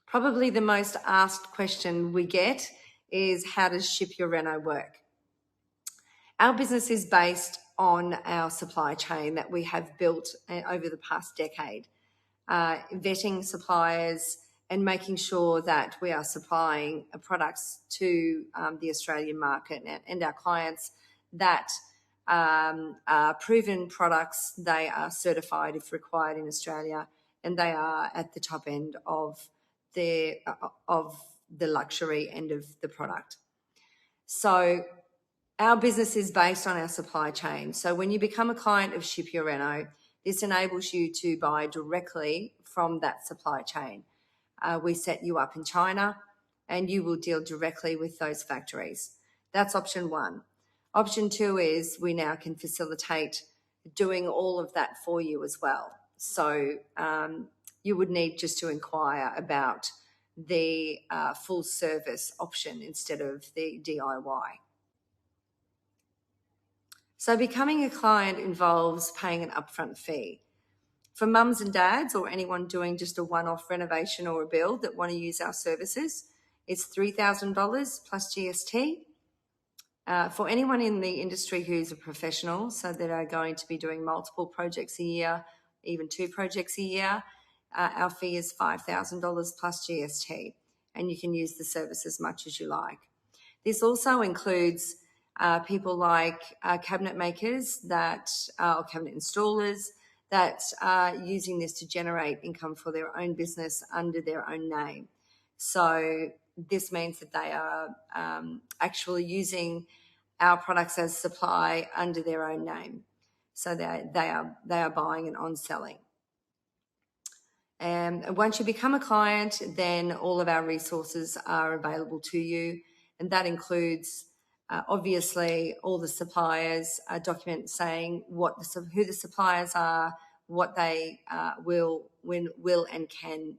Probably the most asked question we get is, how does Ship Your Reno work? Our business is based on our supply chain that we have built over the past decade, vetting suppliers and making sure that we are supplying products to the Australian market and our clients that are proven products. They are certified if required in Australia, and they are at the top end of the luxury end of the product. So our business is based on our supply chain. So when you become a client of Ship Your Reno, this enables you to buy directly from that supply chain. We set you up in China and you will deal directly with those factories. That's option one. Option two is we now can facilitate doing all of that for you as well. So you would need just to inquire about the full service option instead of the DIY. So becoming a client involves paying an upfront fee. For mums and dads or anyone doing just a one-off renovation or a build that want to use our services, it's $3,000 plus GST. For anyone in the industry who's a professional, so that are going to be doing multiple projects a year, even 2 projects a year, our fee is $5,000 plus GST, and you can use the service as much as you like. This also includes people like cabinet makers or cabinet installers that are using this to generate income for their own business under their own name. So this means that they are actually using our products as supply under their own name. So they are buying and on-selling. And once you become a client, then all of our resources are available to you, and that includes obviously all the suppliers, documents saying who the suppliers are, what they will and can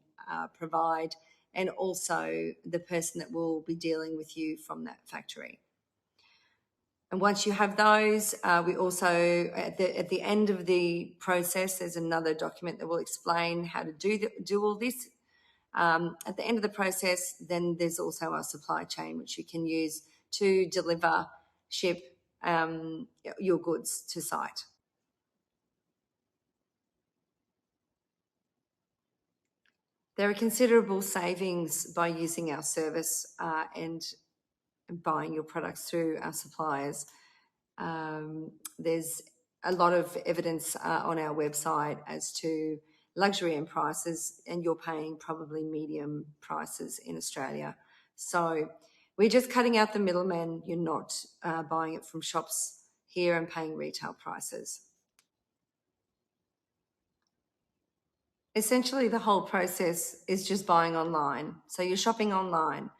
provide, and also the person that will be dealing with you from that factory. And once you have those, we also, at the end of the process, there's another document that will explain how to do all this. At the end of the process, then there's also our supply chain, which you can use to ship your goods to site. There are considerable savings by using our service and buying your products through our suppliers. There's a lot of evidence on our website as to luxury end prices, and you're paying probably medium prices in Australia. So we're just cutting out the middleman. You're not buying it from shops here and paying retail prices. Essentially, the whole process is just buying online. So you're shopping online.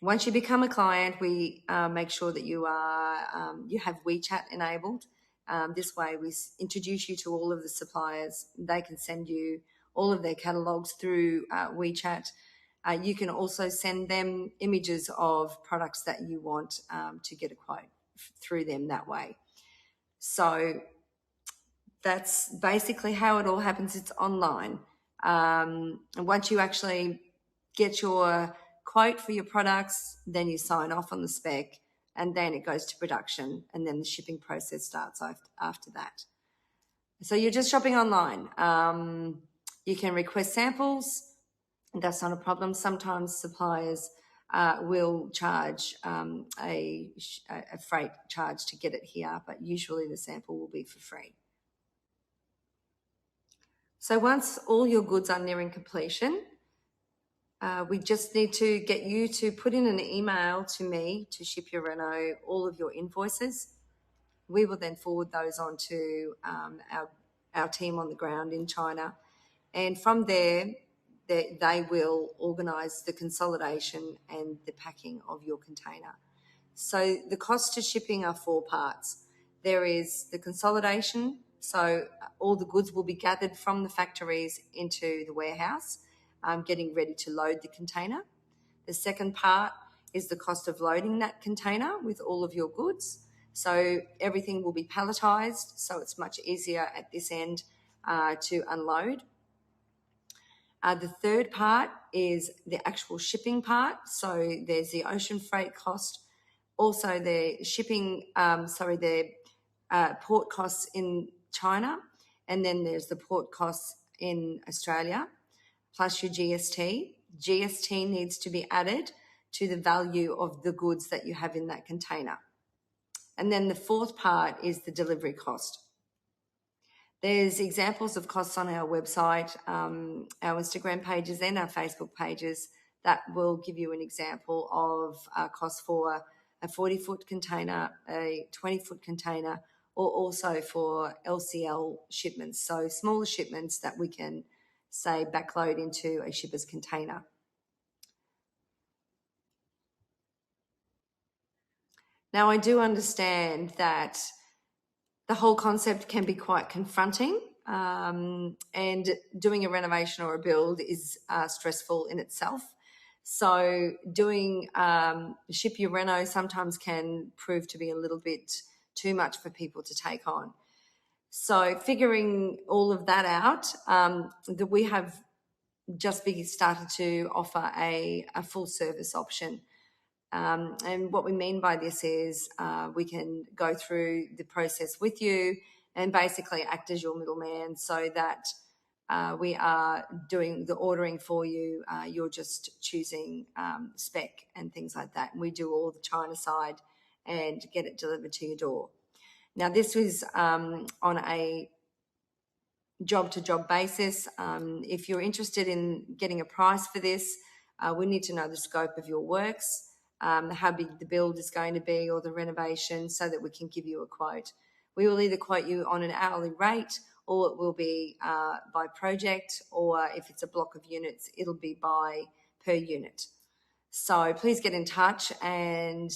Once you become a client, we make sure that you have WeChat enabled. This way, we introduce you to all of the suppliers. They can send you all of their catalogues through WeChat. You can also send them images of products that you want to get a quote through them that way. So that's basically how it all happens. It's online. And once you actually get your quote for your products, then you sign off on the spec, and then it goes to production, and then the shipping process starts after that. So you're just shopping online. You can request samples. That's not a problem. Sometimes suppliers will charge a freight charge to get it here, but usually the sample will be for free. So once all your goods are nearing completion, we just need to get you to put in an email to me, to Ship Your Reno, all of your invoices. We will then forward those on to our team on the ground in China. And from there, they will organise the consolidation and the packing of your container. So the cost to shipping are 4 parts. There is the consolidation. So all the goods will be gathered from the factories into the warehouse, getting ready to load the container. The second part is the cost of loading that container with all of your goods. So everything will be palletised, so it's much easier at this end to unload. The third part is the actual shipping part. So there's the ocean freight cost, also the shipping, the port costs in China, and then there's the port costs in Australia, plus your GST. GST needs to be added to the value of the goods that you have in that container. And then the fourth part is the delivery cost. There's examples of costs on our website, our Instagram pages and our Facebook pages that will give you an example of costs for a 40-foot container, a 20-foot container, or also for LCL shipments, so smaller shipments that we can, say, backload into a shipper's container. Now, I do understand that the whole concept can be quite confronting, and doing a renovation or a build is stressful in itself. So doing Ship Your Reno sometimes can prove to be a little bit too much for people to take on. So figuring all of that out, that we have just started to offer a full service option. And what we mean by this is we can go through the process with you and basically act as your middleman, so that we are doing the ordering for you. You're just choosing spec and things like that. And we do all the China side and get it delivered to your door. Now, this was on a job-to-job basis. If you're interested in getting a price for this, we need to know the scope of your works, how big the build is going to be or the renovation, so that we can give you a quote. We will either quote you on an hourly rate, or it will be by project, or if it's a block of units, it'll be by per unit. So please get in touch, and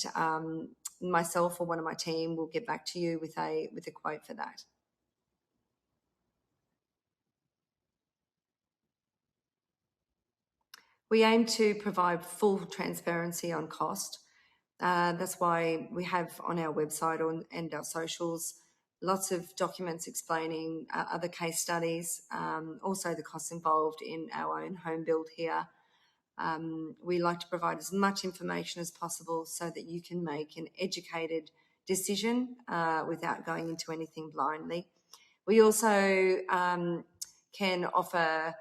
myself or one of my team will get back to you with a quote for that. We aim to provide full transparency on cost. That's why we have on our website and our socials lots of documents explaining other case studies, also the costs involved in our own home build here. We like to provide as much information as possible so that you can make an educated decision without going into anything blindly. We also can offer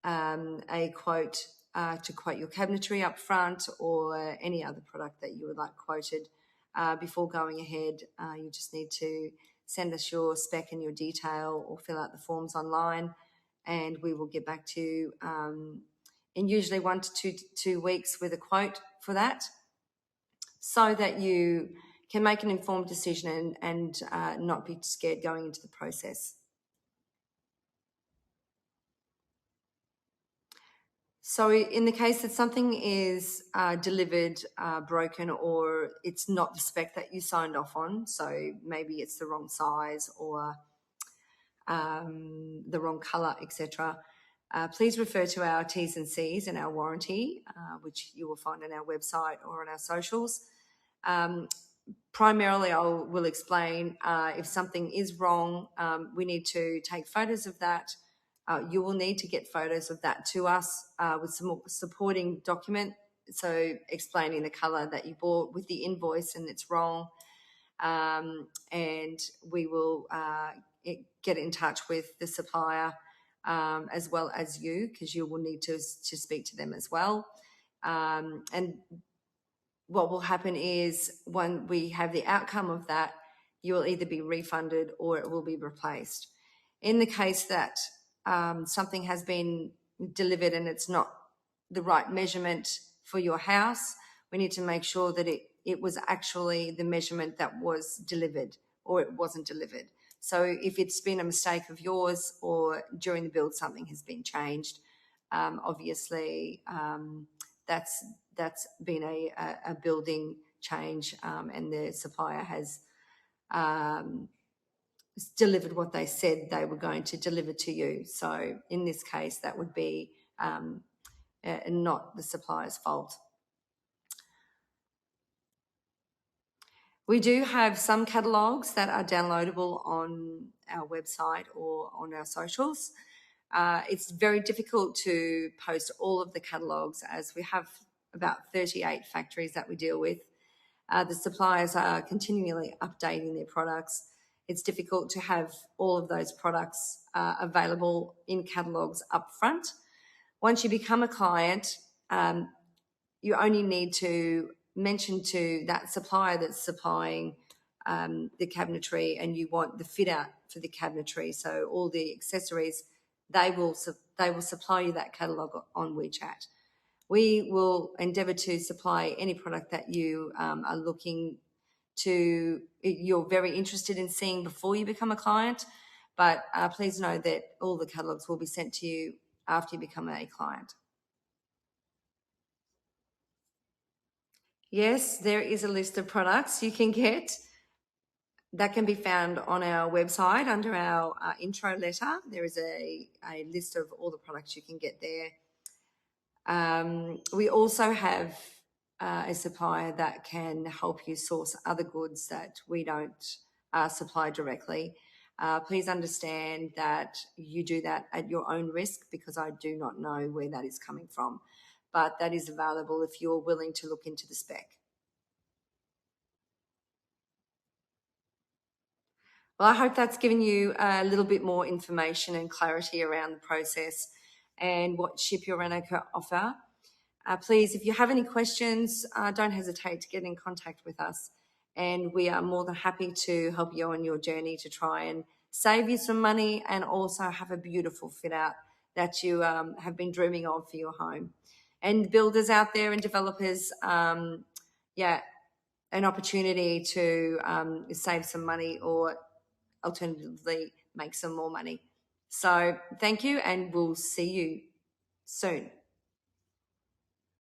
a quote to quote your cabinetry up front, or any other product that you would like quoted. Before going ahead, you just need to send us your spec and your detail, or fill out the forms online, and we will get back to you in usually 1 to 2 weeks with a quote for that, so that you can make an informed decision and not be scared going into the process. So in the case that something is delivered broken, or it's not the spec that you signed off on, so maybe it's the wrong size or the wrong colour, etc., please refer to our T's and C's and our warranty, which you will find on our website or on our socials. Primarily, I will explain if something is wrong, we need to take photos of that. You will need to get photos of that to us with some supporting document, so explaining the colour that you bought with the invoice and it's wrong, and we will get in touch with the supplier as well as you, because you will need to speak to them as well. And what will happen is, when we have the outcome of that, you will either be refunded or it will be replaced. In the case that something has been delivered and it's not the right measurement for your house, we need to make sure that it was actually the measurement that was delivered, or it wasn't delivered. So if it's been a mistake of yours, or during the build something has been changed, obviously that's been a building change, and the supplier has delivered what they said they were going to deliver to you. So in this case, that would be not the supplier's fault. We do have some catalogues that are downloadable on our website or on our socials. It's very difficult to post all of the catalogues as we have about 38 factories that we deal with. The suppliers are continually updating their products. It's difficult to have all of those products available in catalogues up front. Once you become a client, you only need to mention to that supplier that's supplying the cabinetry, and you want the fit out for the cabinetry, so all the accessories, they will supply you that catalogue on WeChat. We will endeavour to supply any product that you are looking to, you're very interested in seeing before you become a client, but please know that all the catalogues will be sent to you after you become a client. Yes, there is a list of products you can get. That can be found on our website under our intro letter. There is a list of all the products you can get there. We also have a supplier that can help you source other goods that we don't supply directly. Please understand that you do that at your own risk, because I do not know where that is coming from, but that is available if you're willing to look into the spec. Well, I hope that's given you a little bit more information and clarity around the process and what Ship Your Reno can offer. Please, if you have any questions, don't hesitate to get in contact with us, and we are more than happy to help you on your journey to try and save you some money and also have a beautiful fit out that you have been dreaming of for your home. And builders out there and developers, an opportunity to save some money or alternatively make some more money. So thank you, and we'll see you soon.